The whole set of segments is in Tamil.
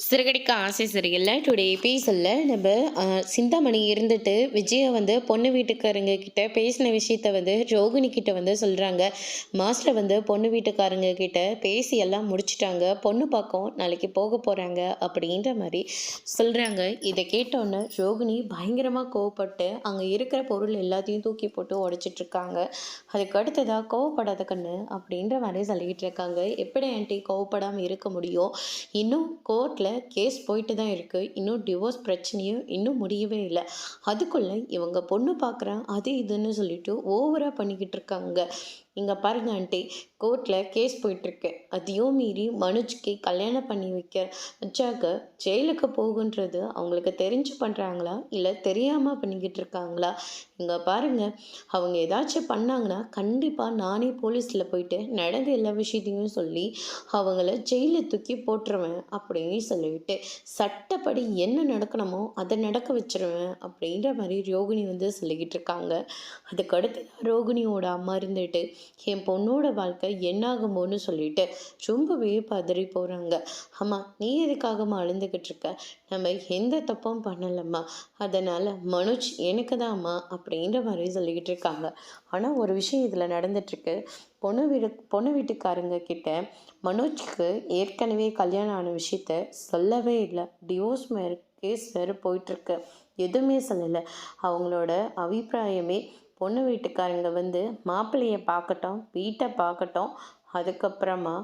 சிறகடிக்க ஆசை சரியில்லை டுடே எபிசோட்ல நம்ம சிந்தாமணி இருந்துட்டு விஜயை வந்து பொண்ணு வீட்டுக்காரங்க கிட்ட பேசின விஷயத்த வந்து ரோகிணி கிட்ட வந்து சொல்கிறாங்க. மாஸ்டர் வந்து பொண்ணு வீட்டுக்காரங்க கிட்ட பேசி எல்லாம் முடிச்சிட்டாங்க, பொண்ணு பார்க்க நாளைக்கு போக போகிறாங்க அப்படின்ற மாதிரி சொல்கிறாங்க. இதை கேட்டோன்னே ரோகிணி பயங்கரமாக கோவப்பட்டு அங்கே இருக்கிற பொருள் எல்லாத்தையும் தூக்கி போட்டு உடைச்சிட்ருக்காங்க. அதுக்கு அடுத்ததாக கோவப்படாத கண்ணு அப்படின்ற மாதிரி சொல்லிக்கிட்டு இருக்காங்க. எப்படி ஆண்டி கோவப்படாமல் இருக்க முடியும்? இன்னும் கோர்ட்டில் கேஸ் போயிட்டு தான் இருக்குது, இன்னும் டிவோர்ஸ் பிரச்சனையும் இன்னும் முடியவே இல்லை. அதுக்குள்ளே இவங்க பொண்ணு பார்க்குறேன் அது இதுன்னு சொல்லிட்டு ஓவராக பண்ணிக்கிட்டு இருக்காங்க. இங்கே பாருங்க ஆண்டி, கோர்ட்டில் கேஸ் போயிட்டுருக்கு, அதையும் மீறி மனுஜ்க்கு கல்யாணம் பண்ணி வச்சாக்க ஜெயிலுக்கு போகுன்றது அவங்களுக்கு தெரிஞ்சு பண்ணுறாங்களா இல்லை தெரியாமல் பண்ணிக்கிட்டு இருக்காங்களா? இங்கே பாருங்க, அவங்க ஏதாச்சும் பண்ணாங்கன்னா கண்டிப்பாக நானே போலீஸில் போயிட்டு நடந்த எல்லா விஷயத்தையும் சொல்லி அவங்கள ஜெயிலில் தூக்கி போட்டுருவேன் அப்படின்னு சொல்லிட்டு சட்டப்படி என்ன நடக்கணுமோ அதை நடக்க வச்சிருவேன் அப்படின்ற மாதிரி ரோகிணி வந்து சொல்லிக்கிட்டு இருக்காங்க. அதுக்கடுத்து ரோகிணியோட அம்மா இருந்துட்டு என் பொண்ணோட வாழ்க்கை என்னாகுமோன்னு சொல்லிட்டு ரொம்பவே பதறி போகிறாங்க. அம்மா நீ எதுக்காகம்மா அழுந்துக்கிட்டு இருக்க? நம்ம எந்த தப்பும் பண்ணலம்மா, அதனால் மனோஜ் எனக்கு தான் அம்மா அப்படின்ற மாதிரி சொல்லிக்கிட்டு இருக்காங்க. ஆனால் ஒரு விஷயம் இதில் நடந்துட்டுருக்கு. பொண்ணு வீட்டுக்காரங்க கிட்ட மனோஜ்க்கு ஏற்கனவே கல்யாணம் ஆன விஷயத்த சொல்லவே இல்லை. டிவோர்ஸ் கேஸ் வேறு போயிட்டுருக்கு, எதுவுமே சொல்லலை. அவங்களோட அபிப்பிராயமே பொண்ணு வீட்டுக்காரங்க வந்து மாப்பிள்ளையை பார்க்கட்டும், வீட்டை பார்க்கட்டும், அதுக்கப்புறமா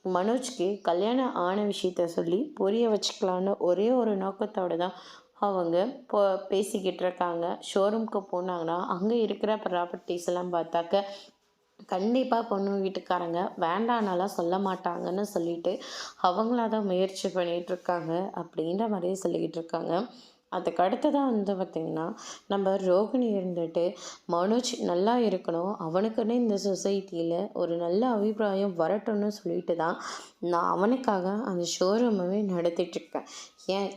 மனோஜ்க்கு கல்யாணம் ஆன விஷயத்த சொல்லி புரிய வச்சுக்கலான்னு ஒரே ஒரு நோக்கத்தோடு தான் அவங்க பேசிக்கிட்டு இருக்காங்க. ஷோரூம்க்கு போனாங்கன்னா அங்கே இருக்கிற ப்ராப்பர்ட்டிஸ் எல்லாம் பார்த்தாக்க கண்டிப்பாக பொண்ணு வீட்டுக்காரங்க வேண்டானாலாம் சொல்ல மாட்டாங்கன்னு சொல்லிட்டு அவங்களாதான் முயற்சி பண்ணிகிட்ருக்காங்க அப்படின்ற மாதிரியே சொல்லிக்கிட்டு இருக்காங்க. அதுக்கு அடுத்ததாக வந்து பார்த்திங்கன்னா நம்ம ரோகிணி இருந்துட்டு மனோஜ் நல்லா இருக்கணும், அவனுக்குன்னு இந்த சொசைட்டியில் ஒரு நல்ல அபிப்பிராயம் வரட்டும்னு சொல்லிட்டு தான் நான் அவனுக்காக அந்த ஷோரூமையே நடத்திட்டுருக்கேன். ஏன்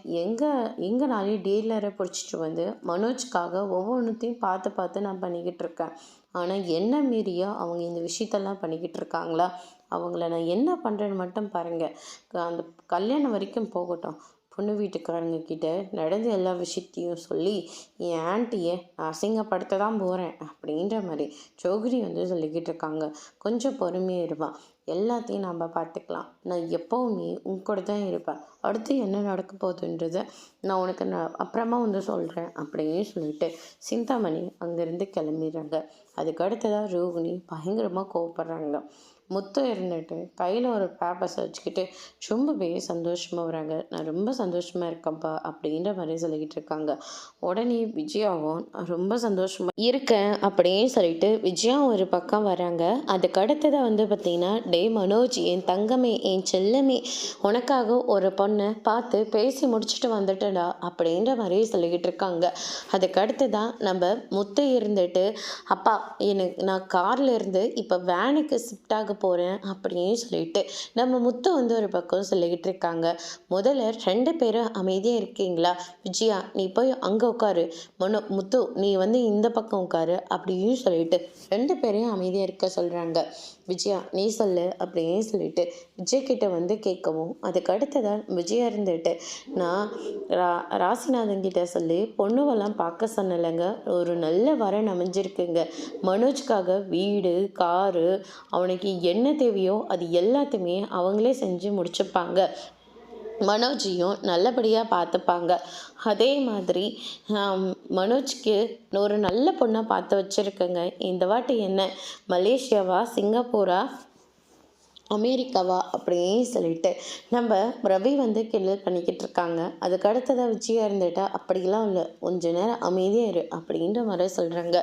எங்கனாலே டீலரை பிடிச்சிட்டு வந்து மனோஜ்க்காக ஒவ்வொன்றுத்தையும் பார்த்து பார்த்து நான் பண்ணிக்கிட்டு இருக்கேன். ஆனால் என்ன மீறியா அவங்க இந்த விஷயத்தெல்லாம் பண்ணிக்கிட்டு இருக்காங்களா? அவங்கள நான் என்ன பண்ணுறேன்னு மட்டும் பாருங்கள். அந்த கல்யாணம் வரைக்கும் போகட்டும், பொண்ணு வீட்டுக்காரங்க கிட்ட நடந்த எல்லா விஷயத்தையும் சொல்லி என் ஆன்ட்டியை நான் அசிங்கப்படுத்த தான் போகிறேன் அப்படின்ற மாதிரி ஜோகிரி வந்து சொல்லிக்கிட்டு இருக்காங்க. கொஞ்சம் பொறுமையாக இருப்பான், எல்லாத்தையும் நம்ம பார்த்துக்கலாம், நான் எப்போவுமே உன் கூட தான் இருப்பேன், அடுத்து என்ன நடக்க போகுதுன்றதை நான் உனக்கு அப்புறமா வந்து சொல்கிறேன் அப்படின்னு சொல்லிட்டு சிந்தாமணி அங்கேருந்து கிளம்பிடுறாங்க. அதுக்கு அடுத்ததாக ரோகிணி பயங்கரமாக கோவப்படுறாங்க. முத்தம் இருந்துட்டு கையில் ஒரு பேப்பர்ஸை வச்சுக்கிட்டு ரொம்பவே சந்தோஷமாக வராங்க. நான் ரொம்ப சந்தோஷமாக இருக்கேன்ப்பா அப்படின்ற மாதிரி சொல்லிக்கிட்டு இருக்காங்க. உடனே விஜயாவும் ரொம்ப சந்தோஷமாக இருக்கேன் அப்படின்னு சொல்லிட்டு விஜயாவும் ஒரு பக்கம் வராங்க. அதுக்கு அடுத்ததாக வந்து பார்த்திங்கன்னா, டே மனோஜ், என் தங்கமே, என் செல்லமே, உனக்காக ஒரு பொண்ணை பார்த்து பேசி முடிச்சுட்டு வந்துட்டடா அப்படின்ற மாதிரி சொல்லிக்கிட்டு இருக்காங்க. அதுக்கு அடுத்ததான் நம்ம முத்து இருந்துட்டு, அப்பா நான் காரில் இருந்து இப்போ வேனுக்கு ஷிஃப்ட் ஆக போகிறேன் அப்படின்னு சொல்லிட்டு நம்ம முத்து வந்து ஒரு பக்கம் சொல்லிக்கிட்டு இருக்காங்க. முதல்ல 2 பேரும் அமைதியாக இருக்கீங்களா? விஜயா நீ போய் அங்கே உட்காரு, முத்து நீ வந்து இந்த பக்கம் உட்காரு அப்படின்னு சொல்லிட்டு 2 பேரையும் அமைதியாக இருக்க சொல்கிறாங்க. விஜயா நீ சொல்லு அப்படின்னு சொல்லிட்டு விஜய் கிட்ட வந்து கேட்கவும், அதுக்கு அடுத்ததான் விஜயா இருந்துட்டு, நான் ராசிநாதன் கிட்ட சொல்லி பொண்ணுவெல்லாம் பார்க்க சொன்னலைங்க, ஒரு நல்ல வரன் அமைஞ்சிருக்குங்க. மனோஜ்காக வீடு, காரு, அவனுக்கு என்ன தேவையோ அது எல்லாத்தையுமே அவங்களே செஞ்சு முடிச்சுப்பாங்க. மனோஜையும் நல்லபடியாக பார்த்துப்பாங்க. அதே மாதிரி மனோஜ்க்கு ஒரு நல்ல பொண்ணை பார்த்து வச்சுருக்கேங்க. இந்த வாட்டி என்ன மலேசியாவா, சிங்கப்பூரா, அமெரிக்காவா அப்படின்னு சொல்லிட்டு நம்ம ரவி வந்து கிண்டல் பண்ணிக்கிட்டு இருக்காங்க. அதுக்கு அடுத்ததாக விஜயா இருந்துட்டா அப்படிலாம் இல்லை, கொஞ்ச நேரம் அமைதியாக இரு அப்படின்ற மாதிரி சொல்கிறாங்க.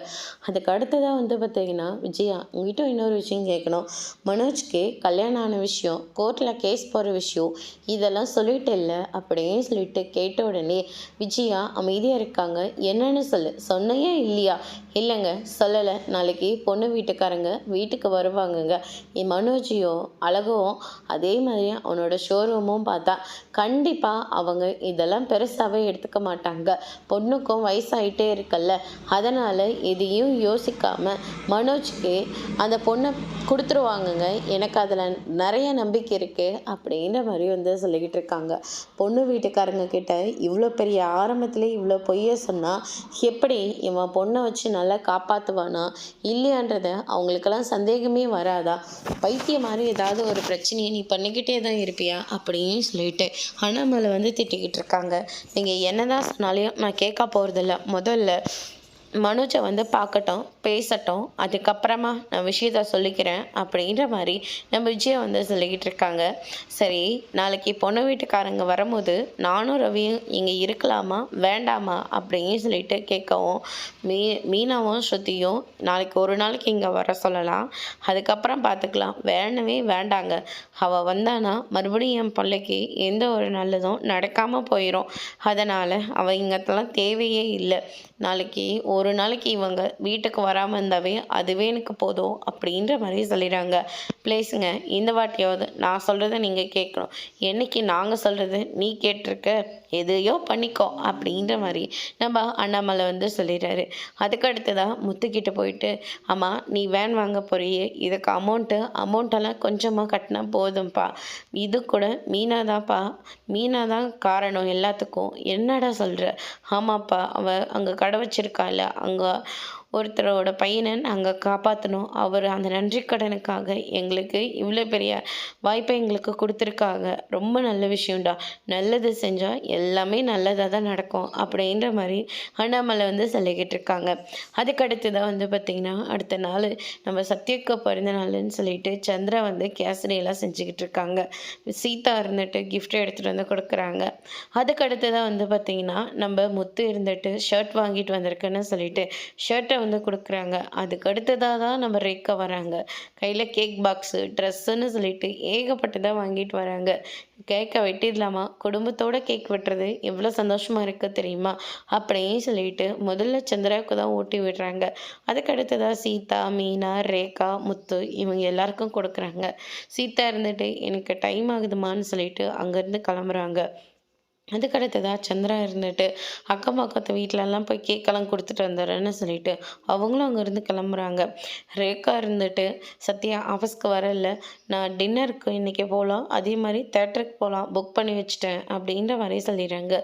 அதுக்கு அடுத்ததாக வந்து பார்த்திங்கன்னா, விஜயா உங்ககிட்ட இன்னொரு விஷயம் கேட்கணும். மனோஜ்க்கு கல்யாணம் ஆன விஷயம், கோர்ட்டில் கேஸ் போகிற விஷயம், இதெல்லாம் சொல்லிட்டு இல்லை அப்படின்னு சொல்லிட்டு கேட்ட உடனே விஜயா அமைதியாக இருக்காங்க. என்னன்னு சொன்னையே இல்லையா? இல்லைங்க சொல்லலை, நாளைக்கு பொண்ணு வீட்டுக்காரங்க வீட்டுக்கு வருவாங்கங்க, என் மனோஜையும் அழகும் அதே மாதிரி அவனோட ஷோரூமும் பார்த்தா கண்டிப்பாக அவங்க இதெல்லாம் பெருசாகவே எடுத்துக்க மாட்டாங்க. பொண்ணுக்கும் வயசாயிட்டே இருக்குல்ல, அதனால் எதையும் யோசிக்காமல் மனோஜ்க்கு அந்த பொண்ணை கொடுத்துருவாங்கங்க. எனக்கு அதில் நிறைய நம்பிக்கை இருக்குது அப்படின்ற மாதிரி வந்து சொல்லிக்கிட்டு இருக்காங்க. பொண்ணு வீட்டுக்காரங்க கிட்ட இவ்வளோ பெரிய ஆரம்பத்தில் இவ்வளோ பொய்ய சொன்னால் எப்படி இவன் பொண்ணை வச்சு நல்லா காப்பாற்றுவானா இல்லையான்றத அவங்களுக்கெல்லாம் சந்தேகமே வராதா? பைத்தியம் மாதிரி ஏதாவது ஒரு பிரச்சனையை நீ பண்ணிக்கிட்டே தான் இருப்பியா அப்படின்னு சொல்லிட்டு அண்ணாமலை வந்து திட்டிக்கிட்டு இருக்காங்க. நீங்கள் என்னதான் சொன்னாலையும் நான் கேட்க போகிறதில்ல. முதல்ல மனோஜை வந்து பார்க்கட்டும், பேசட்டும், அதுக்கப்புறமா நான் விஷயத்த சொல்லிக்கிறேன் அப்படின்ற மாதிரி நம்ம விஜயா வந்து சொல்லிக்கிட்டு இருக்காங்க. சரி, நாளைக்கு பொண்ணு வீட்டுக்காரங்க வரும்போது நானும் ரவியும் இங்கே இருக்கலாமா வேண்டாமா அப்படின்னு சொல்லிட்டு கேட்கவும், மீனாவும் ஸ்ருதியும் நாளைக்கு ஒரு நாளைக்கு இங்கே வர சொல்லலாம், அதுக்கப்புறம் பார்த்துக்கலாம், வேணவே வேண்டாங்க, அவள் வந்தானா மறுபடியும் என் பிள்ளைக்கு எந்த ஒரு நல்லதும் நடக்காமல் போயிடும், அதனால் அவள் இங்கெல்லாம் தேவையே இல்லை, நாளைக்கு ஒரு நாளைக்கு இவங்க வீட்டுக்கு வராமல் இருந்தாவே அதுவே எனக்கு போதும் அப்படின்ற மாதிரி சொல்லிடுறாங்க. ப்ளீஸுங்க, இந்த வாட்டியாவது நான் சொல்கிறத நீங்கள் கேட்கணும், என்னைக்கு நாங்கள் சொல்கிறது நீ கேட்டிருக்க, எதையோ பண்ணிக்கோ அப்படின்ற மாதிரி நம்ம அண்ணாமலை வந்து சொல்லிடுறாரு. அதுக்கு அடுத்ததாக முத்துக்கிட்ட போயிட்டு, அம்மா நீ வேன் வாங்க போறியே, இதுக்கு அமௌண்ட்டெல்லாம் கொஞ்சமாக கட்டினா போதும்ப்பா, இது கூட மீனா தான் காரணம் எல்லாத்துக்கும், என்னடா சொல்கிற? ஆமாப்பா, அவள் அங்கே கடை வச்சிருக்காள், அங்கே ஒருத்தரோட பையனை நாங்கள் காப்பாற்றணும், அவர் அந்த நன்றி கடனுக்காக எங்களுக்கு இவ்வளோ பெரிய வாய்ப்பை எங்களுக்கு கொடுத்துருக்காங்க, ரொம்ப நல்ல விஷயம்டா, நல்லது செஞ்சால் எல்லாமே நல்லதாக தான் நடக்கும் அப்படின்ற மாதிரி அண்ணாமலை வந்து சொல்லிக்கிட்டு இருக்காங்க. அதுக்கடுத்து தான் வந்து பார்த்திங்கன்னா அடுத்த நாள் நம்ம சத்யாக்கு பிறந்த நாள்னு சொல்லிட்டு சந்திரா வந்து கேசரியெல்லாம் செஞ்சுக்கிட்டு இருக்காங்க. சீதா இருந்துட்டு கிஃப்ட் எடுத்துகிட்டு வந்து கொடுக்குறாங்க. அதுக்கடுத்து தான் வந்து பார்த்திங்கன்னா நம்ம முத்து இருந்துட்டு ஷர்ட் வாங்கிட்டு வந்திருக்குன்னு சொல்லிட்டு ஷர்ட்டை வந்து கொடுக்குறாங்க. அதுக்கு அடுத்ததாக தான் நம்ம ரேக்கா வராங்க. கையில் கேக் பாக்ஸு, ட்ரெஸ்ஸுன்னு சொல்லிட்டு ஏகப்பட்டதாக வாங்கிட்டு வராங்க. கேக்கை வெட்டிடலாமா, குடும்பத்தோடு கேக் வெட்டுறது எவ்வளோ சந்தோஷமாக இருக்குது தெரியுமா அப்படின்னு சொல்லிட்டு முதல்ல சந்திராவுக்கு தான் ஊட்டி விடுறாங்க. அதுக்கு அடுத்ததாக சீதா, மீனா, ரேகா, முத்து இவங்க எல்லாருக்கும் கொடுக்குறாங்க. சீதா இருந்துட்டு எனக்கு டைம் ஆகுதுமான்னு சொல்லிட்டு அங்கேருந்து கிளம்புறாங்க. அதுக்கடுத்ததாக சந்திரா இருந்துட்டு அக்கம் பக்கத்து வீட்டிலலாம் போய் கேக்கெல்லாம் கொடுத்துட்டு வந்துடுறேன்னு சொல்லிட்டு அவங்களும் அங்கேருந்து கிளம்புறாங்க. ரேக்கா இருந்துட்டு சத்யா ஆஃபீஸ்க்கு வரல, நான் டின்னருக்கு இன்றைக்கி போகலாம், அதே மாதிரி தேட்டருக்கு போகலாம், புக் பண்ணி வச்சுட்டேன் அப்படின்ற மாதிரி சொல்லிடுறாங்க.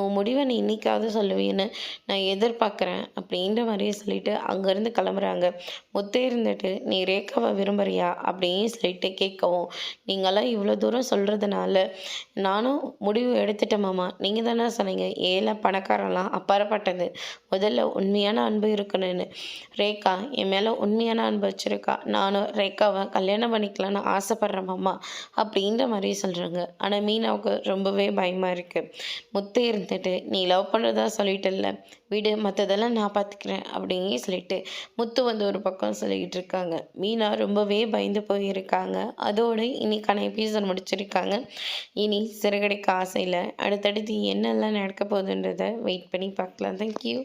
உன் முடிவை நீ இன்னைக்காவது சொல்லுவீன்னு நான் எதிர்பார்க்குறேன் அப்படின்ற மாதிரியே சொல்லிட்டு அங்கேருந்து கிளம்புறாங்க. முத்தே இருந்துட்டு நீ ரேக்காவை விரும்புறியா அப்படின்னு சொல்லிட்டு கேட்கவும், நீங்களாம் இவ்வளோ தூரம் சொல்கிறதுனால நானும் முடிவு எடுத்துட்டேன் மாமா, நீங்கள் தானே சொன்னீங்க ஏழை பணக்காரெல்லாம் அப்பாற்பட்டது, முதல்ல உண்மையான அன்பு இருக்கணும்னு. ரேகா என் மேலே உண்மையான அன்பு வச்சுருக்கா, நானும் ரேகாவை கல்யாணம் பண்ணிக்கலான்னு ஆசைப்பட்றேன் மாமா அப்படின்ற மாதிரி சொல்கிறாங்க. ஆனால் மீனாவுக்கு ரொம்பவே பயமாக இருக்குது. முத்து இருந்துட்டு நீ லவ் பண்ணுறதா சொல்லிட்டல்ல, வீடு மற்றதெல்லாம் நான் பார்த்துக்கிறேன் அப்படின்னு சொல்லிட்டு முத்து வந்து ஒரு பக்கம் சொல்லிக்கிட்டு இருக்காங்க. மீனா ரொம்பவே பயந்து போயிருக்காங்க. அதோடு இன்னைக்கான எபிசோட் முடிச்சிருக்காங்க. இனி சிறுகடைக்கு ஆசையில் அடுத்தடுத்து என்னெல்லாம் நடக்க போகுதுன்றதை வெயிட் பண்ணி பார்க்கலாம். தேங்க்யூ.